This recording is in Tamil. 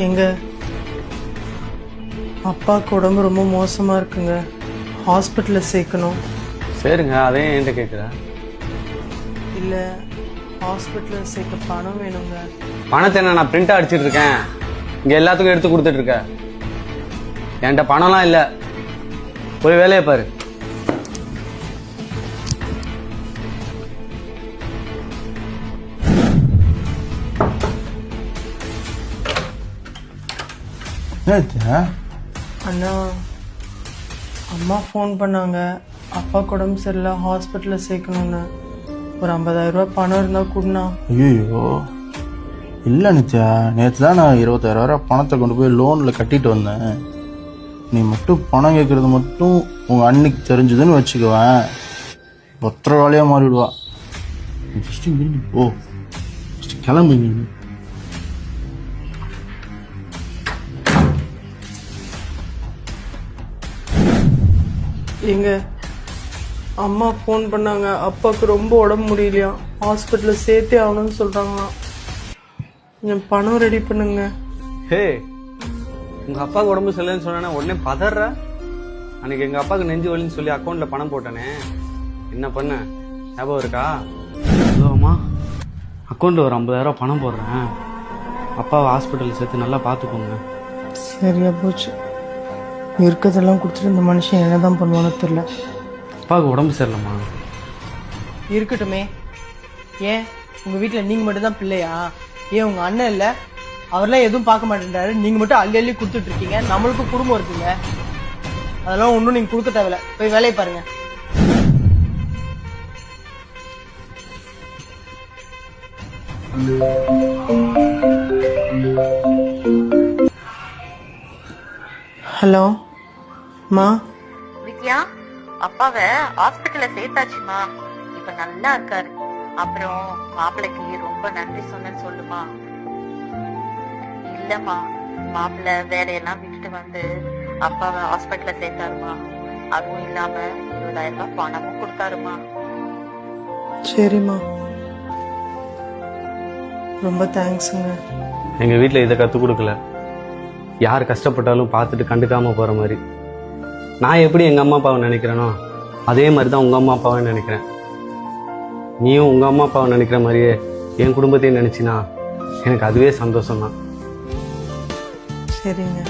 எங்க அப்பாவுக்கு உடம்பு ரொம்ப மோசமா இருக்குங்க, ஹாஸ்பிட்டல்ல சேர்க்கணும். சரிங்க, அதே என்கிட்ட கேட்குற. இல்ல, ஹாஸ்பிட்டல்ல சேர்க்க பணம் வேணுங்க. பணத்தை என்ன நான் பிரிண்ட் அடிச்சிட்டு இருக்கேன், இங்க எல்லாத்துக்கும் எடுத்து கொடுத்துட்டு இருக்கேன். என்கிட்ட பணம்லாம் இல்லை, போய் வேலையை பாரு. அண்ணா, அம்மா ஃபோன் பண்ணாங்க, அப்பாவுக்கு உடம்பு சரியில்லை, ஹாஸ்பிட்டலில் சேர்க்கணும்னு. ஒரு 50,000 ரூபாய் பணம் இருந்தால் கூடண்ணா. ஐயோ இல்லை நித்யா, நேற்று தான் நான் 20,000 ரூபா பணத்தை கொண்டு போய் லோனில் கட்டிட்டு வந்தேன். நீ மட்டும் பணம் கேட்குறது மட்டும் உங்கள் அன்னைக்கு தெரிஞ்சதுன்னு வச்சுக்குவேன், பத்திரவாளியாக மாறிவிடுவா. ஃபஸ்ட்டு இங்கிருந்து போ, ஃபஸ்ட்டு கிளம்பு. நீ எங்க அம்மா ஃபோன் பண்ணாங்க, அப்பாவுக்கு ரொம்ப உடம்பு முடியலையா, ஹாஸ்பிட்டலில் சேர்த்தே ஆகணும்னு சொல்கிறாங்களாம். கொஞ்சம் பணம் ரெடி பண்ணுங்க. ஹே, உங்க அப்பாவுக்கு உடம்பு சரியில்லைன்னு சொன்னா உடனே பதற. அன்னைக்கு எங்க அப்பாவுக்கு நெஞ்சு வலின்னு சொல்லி அக்கௌண்ட்ல பணம் போட்டேனே, என்ன பண்ண ஞாபகம் இருக்கா? அம்மா, அக்கௌண்ட்ல ஒரு 50,000 ரூபாய் பணம் போடுறேன், அப்பாவை ஹாஸ்பிட்டல் சேர்த்து நல்லா பார்த்துக்கோங்க. சரியா போச்சு. இருக்கிறதெல்லாம் கொடுத்துட்டு இந்த மனுஷன் என்னதான் பண்ணுவானு தெரியல. அப்பாவுக்கு உடம்பு சரியில்லைம்மா. இருக்கட்டுமே, ஏன் உங்க வீட்டுல நீங்க மட்டும் தான் பிள்ளையா? ஏன் உங்க அண்ணன் இல்ல? அவர்லாம் எதுவும் பார்க்க மாட்டேன்றாரு, நீங்க மட்டும் அள்ளி அள்ளி கொடுத்துட்டு இருக்கீங்க. நம்மளுக்கும் குடும்பம் இருக்குங்க, அதெல்லாம் ஒன்றும் நீங்க கொடுக்க தேவையில்ல, போய் வேலையை பாருங்க. ஹலோ மா. வித்யா, அப்பாவை ஹாஸ்பிட்டல்ல சேர்த்தாச்சுமா, இப்ப நல்லா இருக்காரு. அப்புறம் மாப்பிள்ளைக்கு ரொம்ப நன்றி சொன்னேன்னு சொல்லுமா. இல்லம்மா, மாப்பிள்ளை வேலையெல்லாம் விட்டுட்டு வந்து அப்பாவை ஹாஸ்பிட்டல்ல சேர்த்தாருமா. அதுவும் இல்லாம 20,000 ரூபாய் பணமும் கொடுத்தாருமா. சரிம்மா, ரொம்ப தேங்க்ஸுங்க. எங்க வீட்டுல இதை கத்து கொடுக்கல, யார் கஷ்டப்பட்டாலும் பார்த்துட்டு கண்டுக்காம போற மாதிரி. நான் எப்படி எங்க அம்மா அப்பாவை நினைக்கிறேனோ அதே மாதிரி தான் உங்க அம்மா அப்பாவை நினைக்கிறேன். நீயும் உங்க அம்மா அப்பாவை நினைக்கிற மாதிரியே என் குடும்பத்தையும் நினைச்சினா எனக்கு அதுவே சந்தோஷம் தான். சரிங்க.